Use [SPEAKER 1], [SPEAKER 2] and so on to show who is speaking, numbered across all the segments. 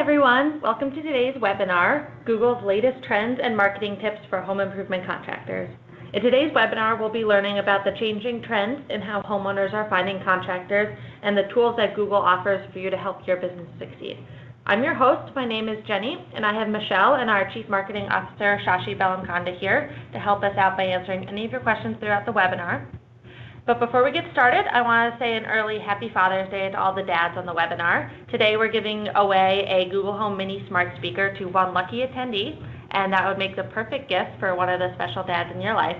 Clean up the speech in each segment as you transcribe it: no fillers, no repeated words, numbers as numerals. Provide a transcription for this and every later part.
[SPEAKER 1] everyone. Welcome to today's webinar, Google's latest trends and marketing tips for home improvement contractors. In today's webinar, we'll be learning about the changing trends in how homeowners are finding contractors and the tools that Google offers for you to help your business succeed. I'm your host. My name is Jenny, and I have Michelle and our Chief Marketing Officer, Shashi Bellamkonda, here to help us out by answering any of your questions throughout the webinar. But before we get started, I want to say an early Happy Father's Day to all the dads on the webinar. Today we're giving away a Google Home Mini Smart Speaker to one lucky attendee, and that would make the perfect gift for one of the special dads in your life.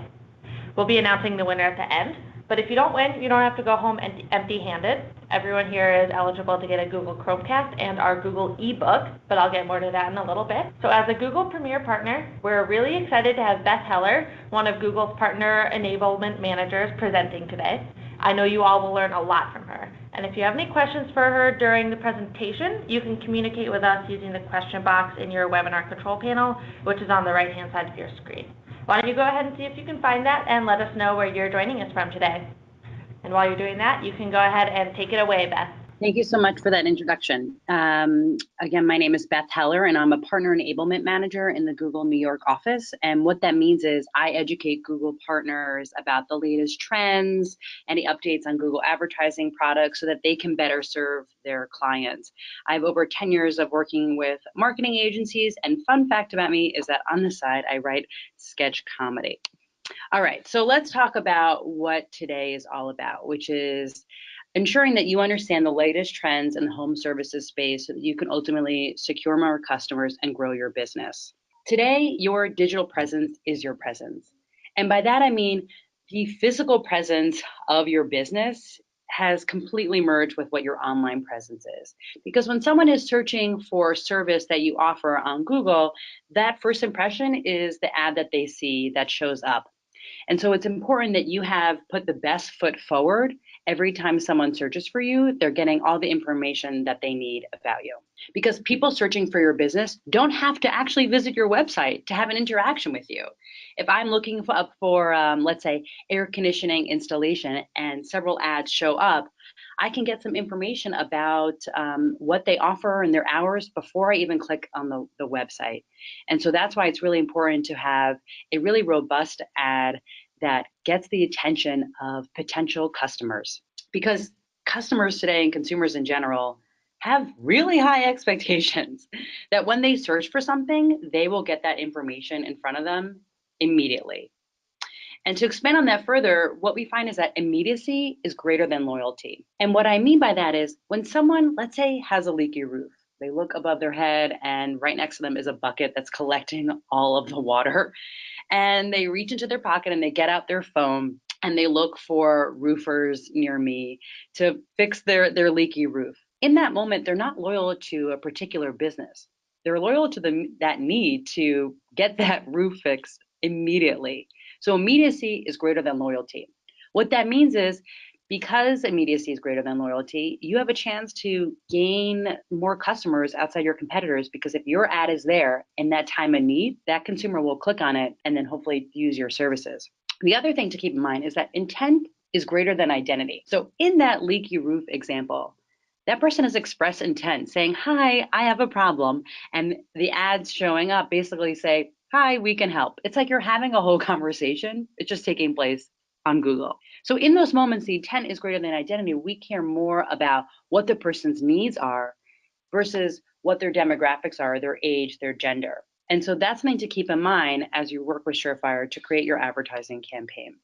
[SPEAKER 1] We'll be announcing the winner at the end, but if you don't win, you don't have to go home empty-handed. Everyone here is eligible to get a Google Chromecast and our Google eBook, but I'll get more to that in a little bit. So as a Google Premier Partner, we're really excited to have Beth Heller, one of Google's Partner Enablement Managers, presenting today. I know you all will learn a lot from her. And if you have any questions for her during the presentation, you can communicate with us using the question box in your webinar control panel, which is on the right-hand side of your screen. Why don't you go ahead and see if you can find that and let us know where you're joining us from today. And while you're doing that, you can go ahead and take it away, Beth.
[SPEAKER 2] Thank you so much for that introduction. Again, my name is Beth Heller, and I'm a Partner Enablement Manager in the Google New York office. And what that means is I educate Google partners about the latest trends, any updates on Google advertising products so that they can better serve their clients. I have over 10 years of working with marketing agencies, and fun fact about me is that on the side, I write sketch comedy. All right, so let's talk about what today is all about, which is ensuring that you understand the latest trends in the home services space so that you can ultimately secure more customers and grow your business. Today, your digital presence is your presence. And by that, I mean the physical presence of your business has completely merged with what your online presence is. Because when someone is searching for service that you offer on Google, that first impression is the ad that they see that shows up. And so it's important that you have put the best foot forward. Every time someone searches for you, they're getting all the information that they need about you. Because people searching for your business don't have to actually visit your website to have an interaction with you. If I'm looking for let's say, air conditioning installation and several ads show up, I can get some information about what they offer and their hours before I even click on the website. And so that's why it's really important to have a really robust ad that gets the attention of potential customers. Because customers today and consumers in general have really high expectations that when they search for something, they will get that information in front of them immediately. And to expand on that further, what we find is that immediacy is greater than loyalty. And what I mean by that is when someone, let's say, has a leaky roof, they look above their head and right next to them is a bucket that's collecting all of the water. And they reach into their pocket and they get out their phone and they look for roofers near me to fix their leaky roof. In that moment, they're not loyal to a particular business. They're loyal to that need to get that roof fixed immediately. So immediacy is greater than loyalty. What that means is because immediacy is greater than loyalty, you have a chance to gain more customers outside your competitors because if your ad is there in that time of need, that consumer will click on it and then hopefully use your services. The other thing to keep in mind is that intent is greater than identity. So in that leaky roof example, that person has expressed intent saying, hi, I have a problem. And the ads showing up basically say, hi, we can help. It's like you're having a whole conversation. It's just taking place on Google. So in those moments, the intent is greater than identity. We care more about what the person's needs are versus what their demographics are, their age, their gender. And so that's something to keep in mind as you work with Surefire to create your advertising campaign.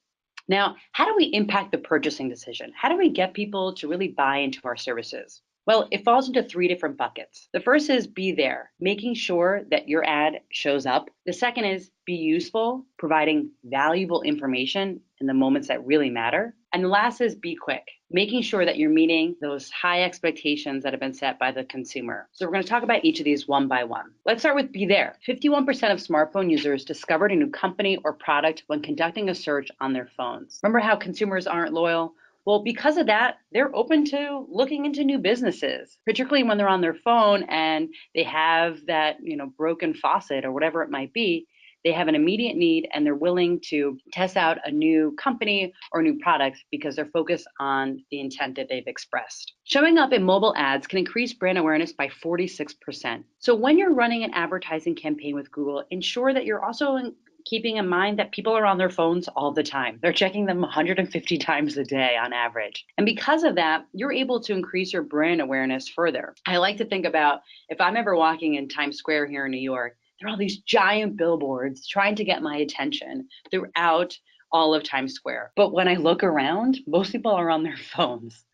[SPEAKER 2] Now, how do we impact the purchasing decision? How do we get people to really buy into our services? Well, it falls into 3 different buckets. The first is be there, making sure that your ad shows up. The second is be useful, providing valuable information in the moments that really matter. And the last is be quick, making sure that you're meeting those high expectations that have been set by the consumer. So we're going to talk about each of these one by one. Let's start with be there. 51% of smartphone users discovered a new company or product when conducting a search on their phones. Remember how consumers aren't loyal? Well, because of that, they're open to looking into new businesses, particularly when they're on their phone and they have that, broken faucet or whatever it might be. They have an immediate need and they're willing to test out a new company or new product because they're focused on the intent that they've expressed. Showing up in mobile ads can increase brand awareness by 46%. So when you're running an advertising campaign with Google, ensure that you're also keeping in mind that people are on their phones all the time. They're checking them 150 times a day on average. And because of that, you're able to increase your brand awareness further. I like to think about if I'm ever walking in Times Square here in New York, there are all these giant billboards trying to get my attention throughout all of Times Square. But when I look around, most people are on their phones,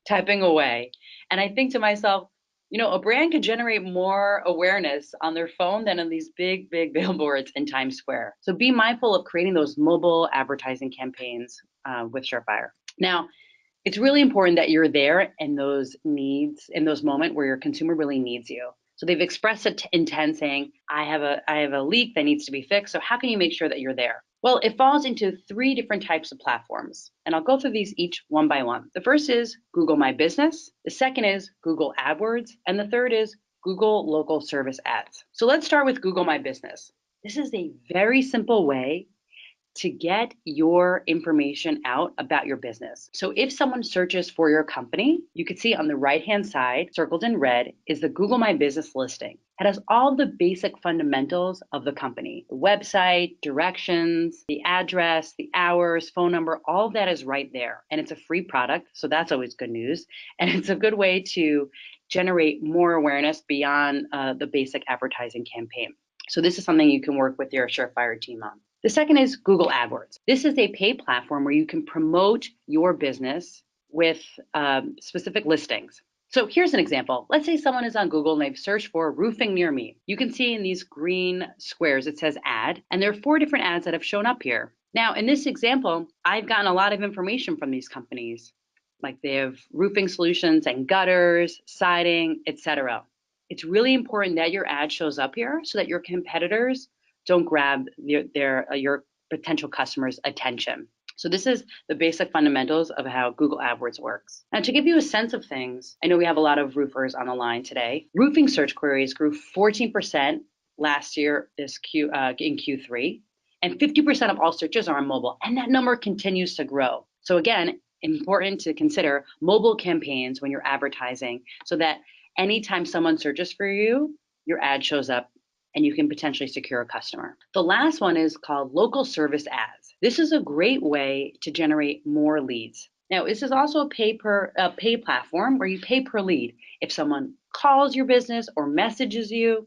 [SPEAKER 2] typing away. And I think to myself, a brand could generate more awareness on their phone than on these big billboards in Times Square. So be mindful of creating those mobile advertising campaigns with Surefire. Now, it's really important that you're there in those needs, in those moments where your consumer really needs you. So they've expressed intent saying, I have a leak that needs to be fixed. So how can you make sure that you're there? Well, it falls into 3 different types of platforms, and I'll go through these each one by one. The first is Google My Business. The second is Google AdWords. And the third is Google Local Service Ads. So let's start with Google My Business. This is a very simple way to get your information out about your business. So if someone searches for your company, you can see on the right-hand side, circled in red, is the Google My Business listing. It has all the basic fundamentals of the company, the website, directions, the address, the hours, phone number, all of that is right there. And it's a free product, so that's always good news. And it's a good way to generate more awareness beyond the basic advertising campaign. So this is something you can work with your Surefire team on. The second is Google AdWords. This is a paid platform where you can promote your business with specific listings. So here's an example. Let's say someone is on Google and they've searched for roofing near me. You can see in these green squares, it says ad, and there are 4 different ads that have shown up here. Now, in this example, I've gotten a lot of information from these companies, like they have roofing solutions and gutters, siding, etc. It's really important that your ad shows up here so that your competitors don't grab your potential customers' attention. So this is the basic fundamentals of how Google AdWords works. And to give you a sense of things, I know we have a lot of roofers on the line today. Roofing search queries grew 14% last year in Q3, and 50% of all searches are on mobile, and that number continues to grow. So again, important to consider mobile campaigns when you're advertising so that anytime someone searches for you, your ad shows up and you can potentially secure a customer. The last one is called local service ads. This is a great way to generate more leads. Now, this is also a pay platform where you pay per lead. If someone calls your business or messages you,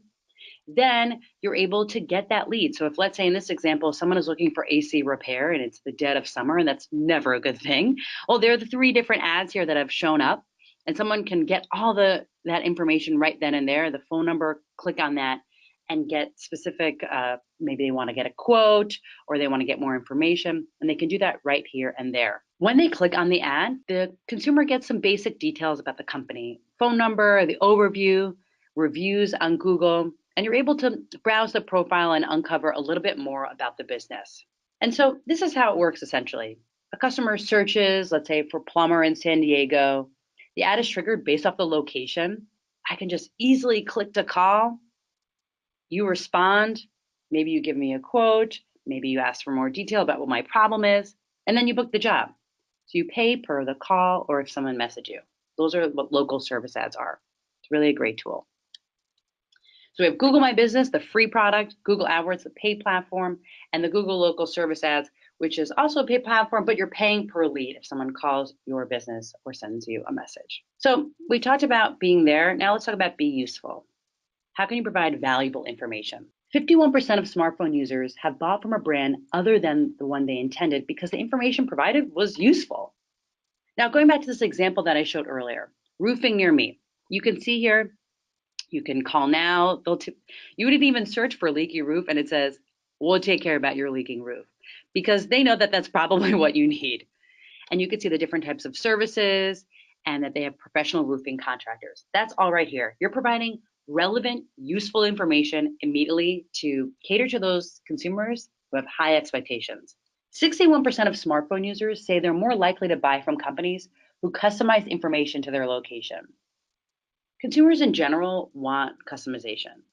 [SPEAKER 2] then you're able to get that lead. So if, let's say in this example, someone is looking for AC repair and it's the dead of summer, and that's never a good thing. Well, there are the 3 different ads here that have shown up, and someone can get all that information right then and there, the phone number, click on that, and get specific, maybe they want to get a quote or they want to get more information, and they can do that right here and there. When they click on the ad, the consumer gets some basic details about the company, phone number, the overview, reviews on Google, and you're able to browse the profile and uncover a little bit more about the business. And so this is how it works essentially. A customer searches, let's say for plumber in San Diego. The ad is triggered based off the location. I can just easily click to call. You respond, maybe you give me a quote, maybe you ask for more detail about what my problem is, and then you book the job. So you pay per the call or if someone messages you. Those are what local service ads are. It's really a great tool. So we have Google My Business, the free product, Google AdWords, the paid platform, and the Google Local Service Ads, which is also a paid platform, but you're paying per lead if someone calls your business or sends you a message. So we talked about being there. Now let's talk about be useful. How can you provide valuable information? 51% of smartphone users have bought from a brand other than the one they intended because the information provided was useful. Now, going back to this example that I showed earlier, roofing near me. You can see here, you can call now. You would even search for leaky roof and it says, we'll take care about your leaking roof because they know that that's probably what you need. And you can see the different types of services and that they have professional roofing contractors. That's all right here. You're providing relevant, useful information immediately to cater to those consumers who have high expectations. 61% of smartphone users say they're more likely to buy from companies who customize information to their location. Consumers in general want customization.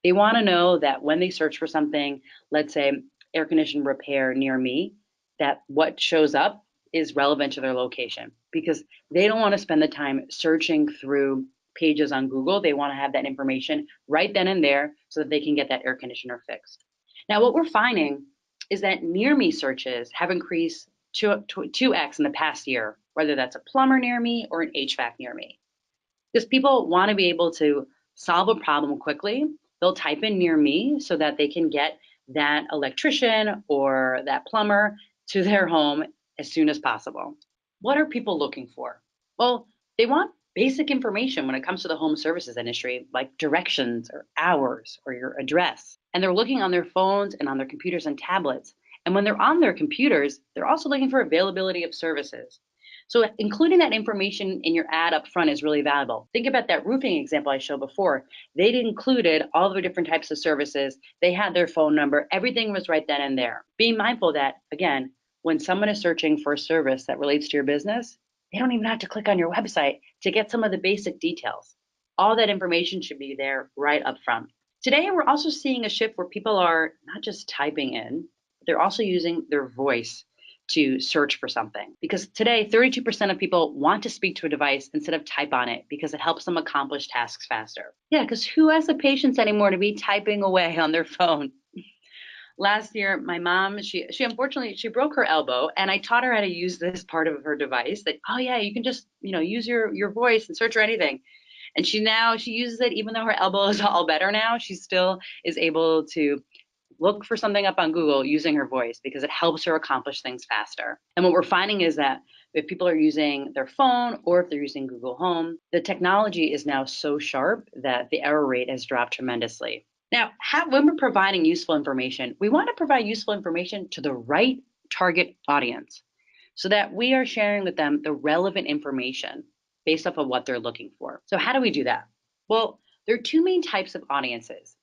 [SPEAKER 2] They want to know that when they search for something, let's say air condition repair near me, that what shows up is relevant to their location, because they don't want to spend the time searching through pages on Google. They want to have that information right then and there so that they can get that air conditioner fixed. Now, what we're finding is that near me searches have increased 2x in the past year, whether that's a plumber near me or an HVAC near me. Because people want to be able to solve a problem quickly. They'll type in near me so that they can get that electrician or that plumber to their home as soon as possible. What are people looking for? Well, they want basic information when it comes to the home services industry, like directions or hours or your address. And they're looking on their phones and on their computers and tablets. And when they're on their computers, they're also looking for availability of services. So including that information in your ad up front is really valuable. Think about that roofing example I showed before. They'd included all the different types of services. They had their phone number. Everything was right then and there. Being mindful that, again, when someone is searching for a service that relates to your business, they don't even have to click on your website to get some of the basic details. All that information should be there right up front. Today, we're also seeing a shift where people are not just typing in, they're also using their voice to search for something. Because today, 32% of people want to speak to a device instead of type on it because it helps them accomplish tasks faster. Yeah, because who has the patience anymore to be typing away on their phone? Last year, my mom, she unfortunately, she broke her elbow, and I taught her how to use this part of her device that, oh yeah, you can just, use your voice and search for anything. And she uses it even though her elbow is all better now. She still is able to look for something up on Google using her voice because it helps her accomplish things faster. And what we're finding is that if people are using their phone or if they're using Google Home, the technology is now so sharp that the error rate has dropped tremendously. Now, when we're providing useful information, we want to provide useful information to the right target audience so that we are sharing with them the relevant information based off of what they're looking for. So how do we do that? Well, there are two main types of audiences.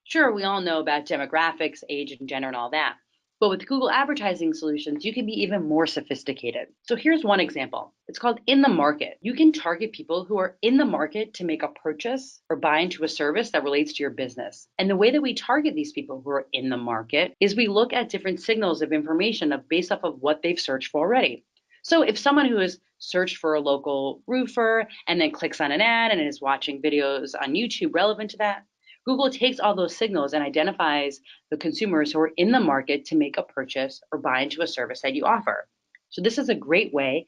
[SPEAKER 2] Sure, we all know about demographics, age, and gender and all that. But with Google advertising solutions, you can be even more sophisticated. So here's one example. It's called in the market. You can target people who are in the market to make a purchase or buy into a service that relates to your business. And the way that we target these people who are in the market is we look at different signals of information based off of what they've searched for already. So if someone who has searched for a local roofer and then clicks on an ad and is watching videos on YouTube relevant to that, Google takes all those signals and identifies the consumers who are in the market to make a purchase or buy into a service that you offer. So this is a great way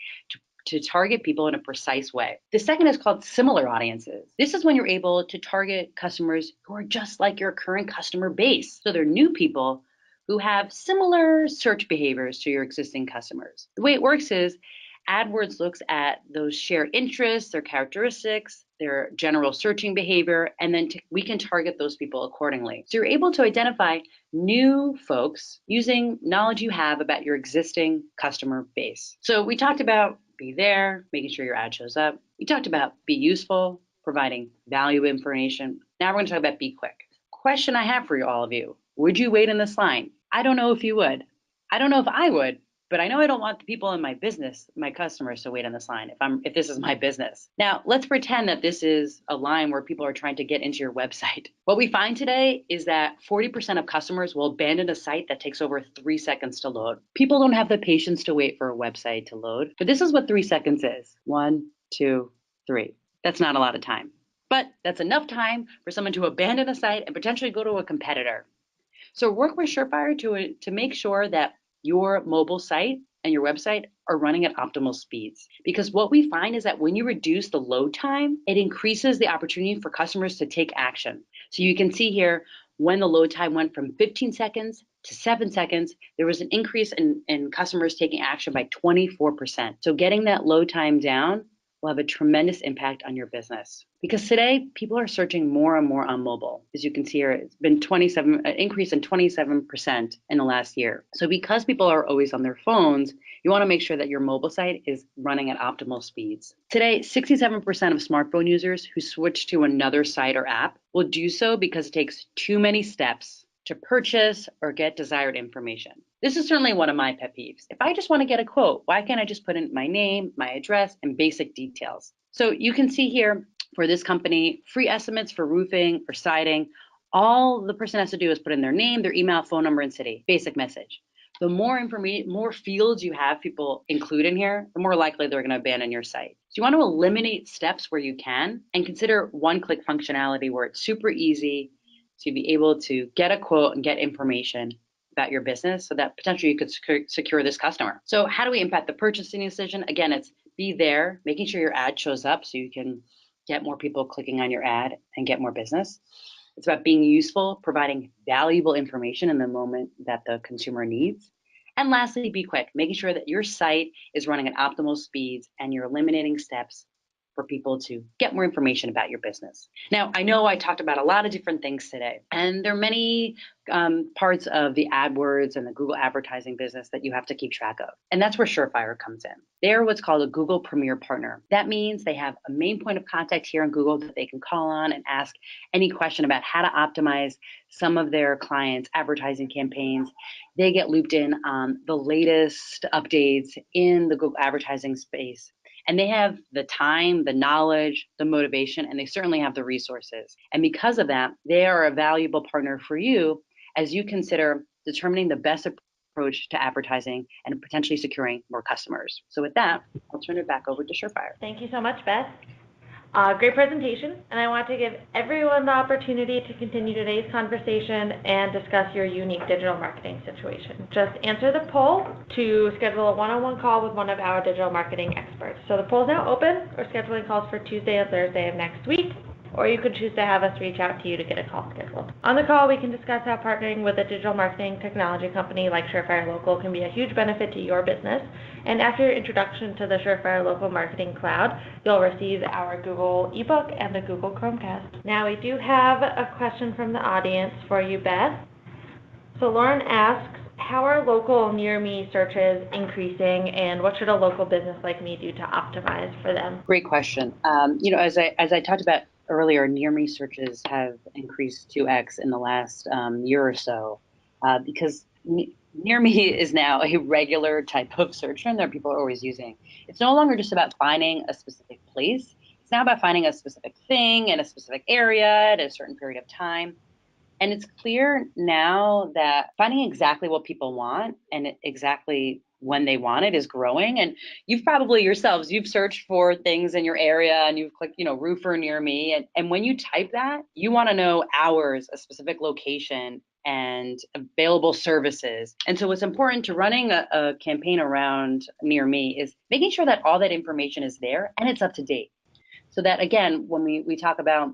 [SPEAKER 2] to target people in a precise way. The second is called similar audiences. This is when you're able to target customers who are just like your current customer base. So they're new people who have similar search behaviors to your existing customers. The way it works is AdWords looks at those shared interests, their characteristics, their general searching behavior, and then we can target those people accordingly. So you're able to identify new folks using knowledge you have about your existing customer base. So we talked about be there, making sure your ad shows up. We talked about be useful, providing valuable information. Now we're going to talk about be quick. Question I have for all of you. Would you wait in this line? I don't know if you would. I don't know if I would. But I know I don't want the people in my business, my customers, to wait on this line if this is my business. Now, let's pretend that this is a line where people are trying to get into your website. What we find today is that 40% of customers will abandon a site that takes over 3 seconds to load. People don't have the patience to wait for a website to load, but this is what 3 seconds is. 1, 2, 3. That's not a lot of time, but that's enough time for someone to abandon a site and potentially go to a competitor. So work with Surefire to make sure that your mobile site and your website are running at optimal speeds. Because what we find is that when you reduce the load time, it increases the opportunity for customers to take action. So you can see here, when the load time went from 15 seconds to 7 seconds, there was an increase in customers taking action by 24%. So getting that load time down will have a tremendous impact on your business. Because today, people are searching more and more on mobile. As you can see here, it's been an increase in 27% in the last year. So because people are always on their phones, you want to make sure that your mobile site is running at optimal speeds. Today, 67% of smartphone users who switch to another site or app will do so because it takes too many steps to purchase or get desired information. This is certainly one of my pet peeves. If I just want to get a quote, why can't I just put in my name, my address, and basic details? So you can see here for this company, free estimates for roofing or siding All the person has to do is put in their name, their email, phone number, and city. Basic message. The more information, more fields you have people include in here, the more likely they're going to abandon your site. So you want to eliminate steps where you can and consider one-click functionality where it's super easy to be able to get a quote and get information about your business so that potentially you could secure this customer. So how do we impact the purchasing decision? Again, it's be there, making sure your ad shows up so you can get more people clicking on your ad and get more business. It's about being useful, providing valuable information in the moment that the consumer needs. And lastly, be quick, making sure that your site is running at optimal speeds and you're eliminating steps for people to get more information about your business. Now, I know I talked about a lot of different things today, and there are many parts of the AdWords and the Google advertising business that you have to keep track of. And that's where Surefire comes in. They're what's called a Google Premier Partner. That means they have a main point of contact here on Google that they can call on and ask any question about how to optimize some of their clients' advertising campaigns. They get looped in on the latest updates in the Google advertising space. And they have the time, the knowledge, the motivation, and they certainly have the resources. And because of that, they are a valuable partner for you as you consider determining the best approach to advertising and potentially securing more customers. So with that, I'll turn it back over to Surefire.
[SPEAKER 1] Thank you so much, Beth. Great presentation, and I want to give everyone the opportunity to continue today's conversation and discuss your unique digital marketing situation. Just answer the poll to schedule a one-on-one call with one of our digital marketing experts. So the poll is now open. We're scheduling calls for Tuesday and Thursday of next week, or you could choose to have us reach out to you to get a call scheduled. On the call, we can discuss how partnering with a digital marketing technology company like Surefire Local can be a huge benefit to your business. And after your introduction to the Surefire Local Marketing Cloud, you'll receive our Google ebook and the Google Chromecast. Now, we do have a question from the audience for you, Beth. So Lauren asks, how are local near me searches increasing, and what should a local business like me do to optimize for them?
[SPEAKER 2] Great question. As I talked about earlier, near me searches have increased 2x in the last year or so because near me is now a regular type of search term that people are always using. It's no longer just about finding a specific place. It's now about finding a specific thing in a specific area at a certain period of time. And it's clear now that finding exactly what people want and exactly when they want it is growing. And you've probably yourselves, you've searched for things in your area and you've clicked, roofer near me. And when you type that, you want to know hours, a specific location, and available services. And so what's important to running a campaign around near me is making sure that all that information is there and it's up to date. So that, again, when we talk about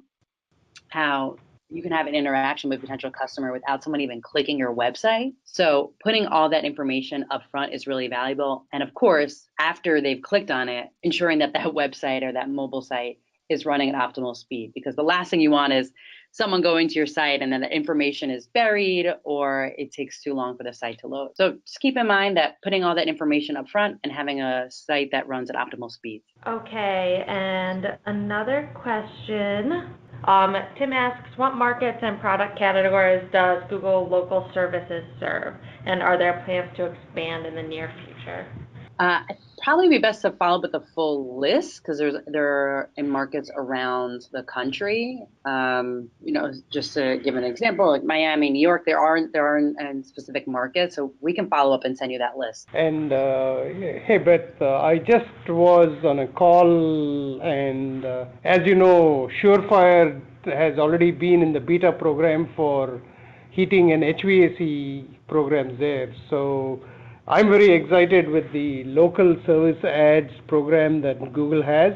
[SPEAKER 2] how you can have an interaction with a potential customer without someone even clicking your website. So putting all that information up front is really valuable. And of course, after they've clicked on it, ensuring that that website or that mobile site is running at optimal speed, because the last thing you want is someone going to your site and then the information is buried or it takes too long for the site to load. So just keep in mind that putting all that information up front and having a site that runs at optimal speed.
[SPEAKER 1] Okay, and another question. Tim asks, what markets and product categories does Google Local Services serve? And are there plans to expand in the near future?
[SPEAKER 2] It'd probably be best to follow up with the full list because there are in markets around the country. Just to give an example, like Miami, New York, there are in specific markets, so we can follow up and send you that list.
[SPEAKER 3] And hey, Beth, I just was on a call, and as you know, Surefire has already been in the beta program for heating and HVAC programs there. So I'm very excited with the local service ads program that Google has.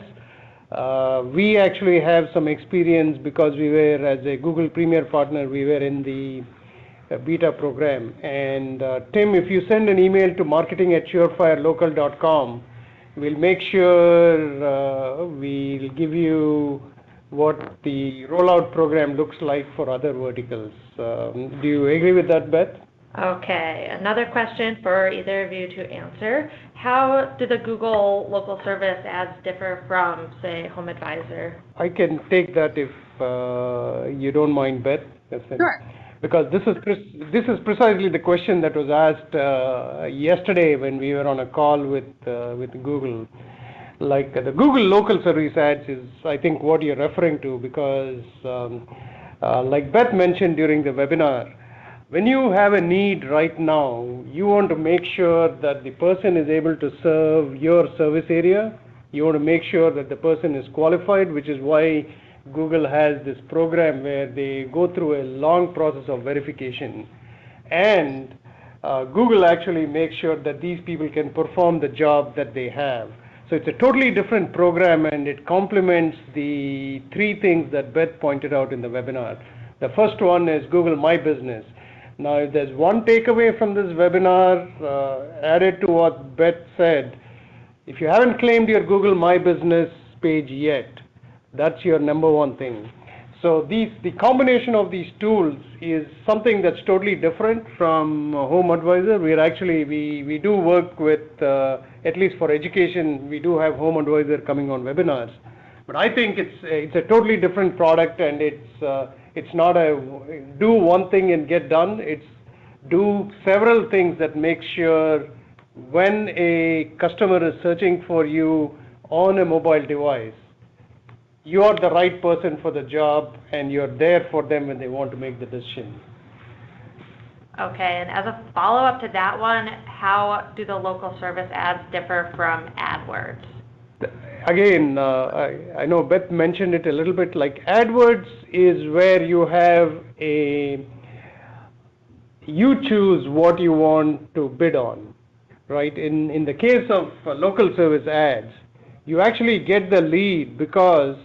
[SPEAKER 3] We actually have some experience because we were, as a Google Premier Partner, we were in the beta program. And Tim, if you send an email to marketing@surefirelocal.com, we'll make sure we'll give you what the rollout program looks like for other verticals. Do you agree with that, Beth?
[SPEAKER 1] Okay, another question for either of you to answer. How do the Google Local Service ads differ from, say, Home Advisor?
[SPEAKER 3] I can take that if you don't mind, Beth.
[SPEAKER 2] Sure.
[SPEAKER 3] Because this is precisely the question that was asked yesterday when we were on a call with Google. Like the Google Local Service ads is, I think, what you're referring to, because Like Beth mentioned during the webinar, when you have a need right now, you want to make sure that the person is able to serve your service area. You want to make sure that the person is qualified, which is why Google has this program where they go through a long process of verification. And Google actually makes sure that these people can perform the job that they have. So it's a totally different program, and it complements the three things that Beth pointed out in the webinar. The first one is Google My Business. Now, if there's one takeaway from this webinar, added to what Beth said, if you haven't claimed your Google My Business page yet, that's your number one thing. So the combination of these tools is something that's totally different from Home Advisor. We do work with, at least for education, we do have Home Advisor coming on webinars. But I think it's a totally different product, and it's not a do one thing and get done. It's do several things that make sure when a customer is searching for you on a mobile device, you are the right person for the job, and you're there for them when they want to make the decision.
[SPEAKER 1] Okay, and as a follow-up to that one, how do the local service ads differ from AdWords?
[SPEAKER 3] Again, I know Beth mentioned it a little bit, like AdWords is where you have you choose what you want to bid on, right? In the case of local service ads, you actually get the lead because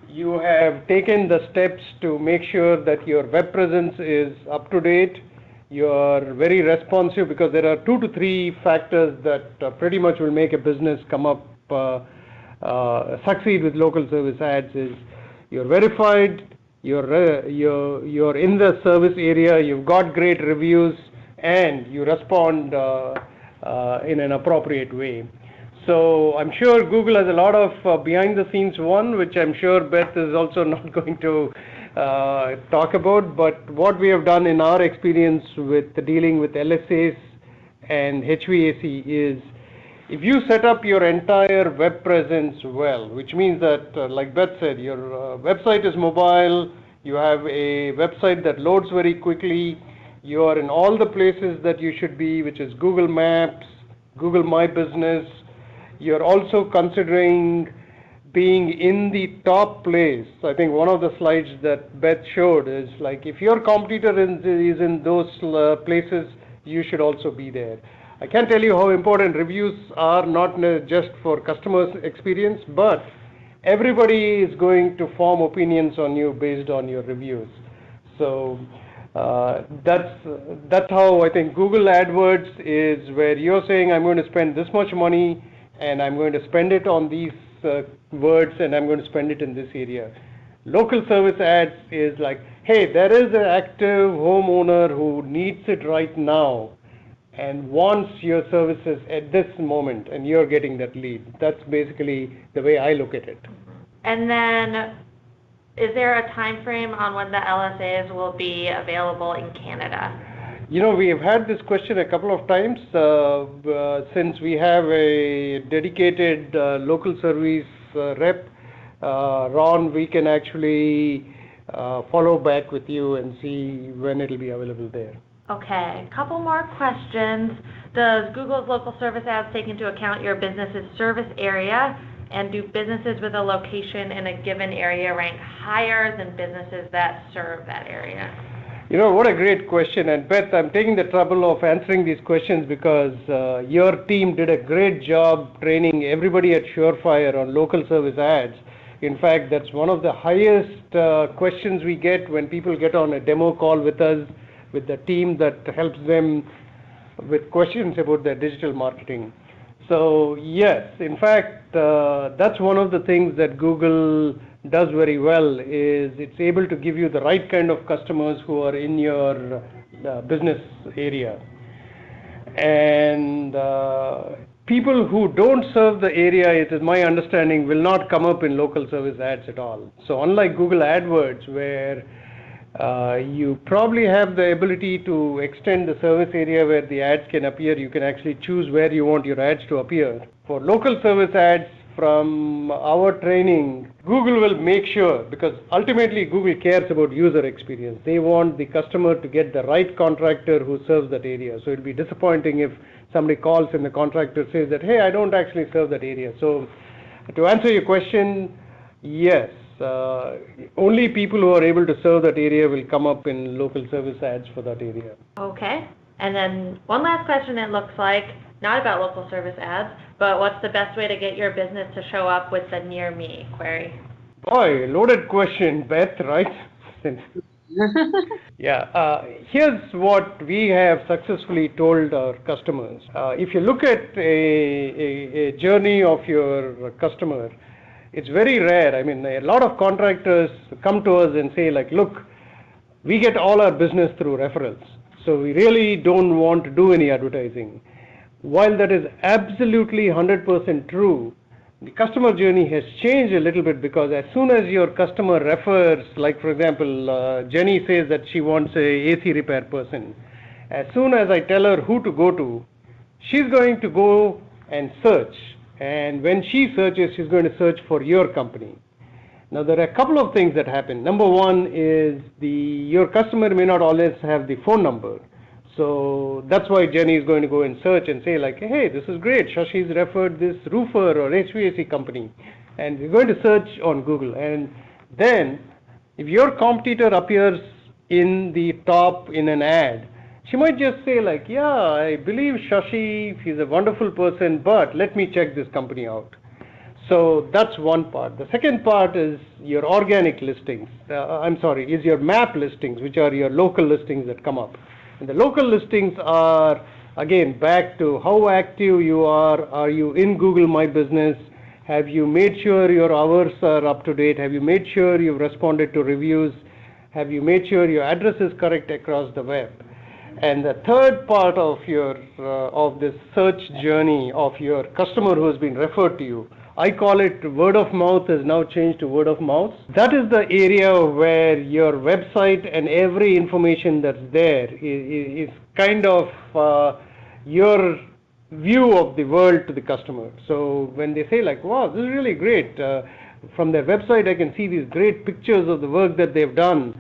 [SPEAKER 3] you have taken the steps to make sure that your web presence is up to date. You're very responsive, because there are 2 to 3 factors that pretty much will make a business come up, succeed with local service ads. Is you're verified, you're in the service area, you've got great reviews, and you respond in an appropriate way. So I'm sure Google has a lot of behind the scenes one, which I'm sure Beth is also not going to talk about. But what we have done in our experience with dealing with LSAs and HVAC is, if you set up your entire web presence well, which means that, like Beth said, your website is mobile, you have a website that loads very quickly, you are in all the places that you should be, which is Google Maps, Google My Business. You're also considering being in the top place. I think one of the slides that Beth showed is like, if your competitor is in those places, you should also be there. I can't tell you how important reviews are, not just for customers' experience, but everybody is going to form opinions on you based on your reviews. So that's how I think Google AdWords is, where you're saying, I'm going to spend this much money, and I'm going to spend it on these words, and I'm going to spend it in this area. Local service ads is like, hey, there is an active homeowner who needs it right now and wants your services at this moment, and you're getting that lead. That's basically the way I look at it.
[SPEAKER 1] And then, is there a time frame on when the LSAs will be available in Canada?
[SPEAKER 3] You know, we have had this question a couple of times. Since we have a dedicated local service rep, Ron, we can actually follow back with you and see when it will be available there.
[SPEAKER 1] Okay, a couple more questions. Does Google's local service ads take into account your business's service area? And do businesses with a location in a given area rank higher than businesses that serve that area?
[SPEAKER 3] You know, what a great question. And Beth, I'm taking the trouble of answering these questions because your team did a great job training everybody at Surefire on local service ads. In fact, that's one of the highest questions we get when people get on a demo call with us, with the team that helps them with questions about their digital marketing. So yes, in fact, that's one of the things that Google does very well, is it's able to give you the right kind of customers who are in your business area. And people who don't serve the area, it is my understanding, will not come up in local service ads at all. So unlike Google AdWords, where you probably have the ability to extend the service area where the ads can appear, you can actually choose where you want your ads to appear. For local service ads, from our training, Google will make sure, because ultimately Google cares about user experience. They want the customer to get the right contractor who serves that area. So it'll be disappointing if somebody calls and the contractor says that, hey, I don't actually serve that area. So to answer your question, yes, only people who are able to serve that area will come up in local service ads for that area.
[SPEAKER 1] Okay. And then one last question, it looks like, not about local service ads, but what's the best way to get your business to show up with the near me query?
[SPEAKER 3] Boy, loaded question, Beth, right? Yeah, here's what we have successfully told our customers. If you look at a journey of your customer, it's very rare. I mean, a lot of contractors come to us and say like, look, we get all our business through referrals, so we really don't want to do any advertising. While that is absolutely 100% true, the customer journey has changed a little bit, because as soon as your customer refers, like for example, Jenny says that she wants a AC repair person. As soon as I tell her who to go to, she's going to go and search. And when she searches, she's going to search for your company. Now, there are a couple of things that happen. Number one is your customer may not always have the phone number. So that's why Jenny is going to go and search and say like, hey, this is great. Shashi's referred this roofer or HVAC company. And we're going to search on Google. And then if your competitor appears in the top in an ad, she might just say like, yeah, I believe Shashi, he's a wonderful person, but let me check this company out. So that's one part. The second part is your organic listings. Is your map listings, which are your local listings that come up. And the local listings are, again, back to how active you are. Are you in Google My Business? Have you made sure your hours are up to date? Have you made sure you've responded to reviews? Have you made sure your address is correct across the web? And the third part of of this search journey of your customer who has been referred to you, I call it word of mouth, has now changed to word of mouth. That is the area where your website and every information that's there is kind of your view of the world to the customer. So when they say like, wow, this is really great, from their website I can see these great pictures of the work that they've done.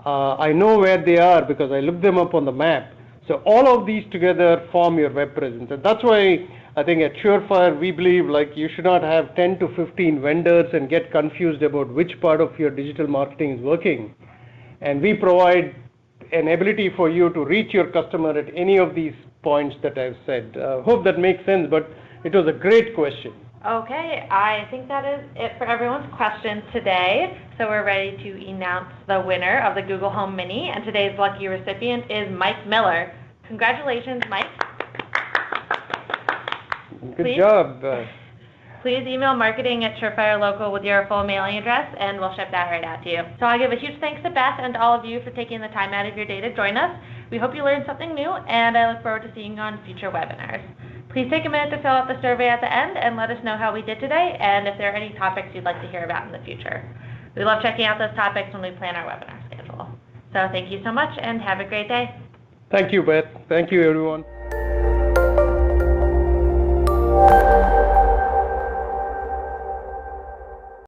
[SPEAKER 3] I know where they are because I looked them up on the map. So all of these together form your web presence. And that's why I think at Surefire we believe like you should not have 10 to 15 vendors and get confused about which part of your digital marketing is working. And we provide an ability for you to reach your customer at any of these points that I've said. Hope that makes sense, but it was a great question.
[SPEAKER 1] Okay, I think that is it for everyone's questions today. So we're ready to announce the winner of the Google Home Mini, and today's lucky recipient is Mike Miller. Congratulations, Mike.
[SPEAKER 3] Good job.
[SPEAKER 1] Please email marketing@Surefire Local with your full mailing address, and we'll ship that right out to you. So I'll give a huge thanks to Beth and all of you for taking the time out of your day to join us. We hope you learned something new, and I look forward to seeing you on future webinars. Please take a minute to fill out the survey at the end and let us know how we did today, and if there are any topics you'd like to hear about in the future. We love checking out those topics when we plan our webinar schedule. So thank you so much, and have a great day.
[SPEAKER 3] Thank you, Beth. Thank you, everyone.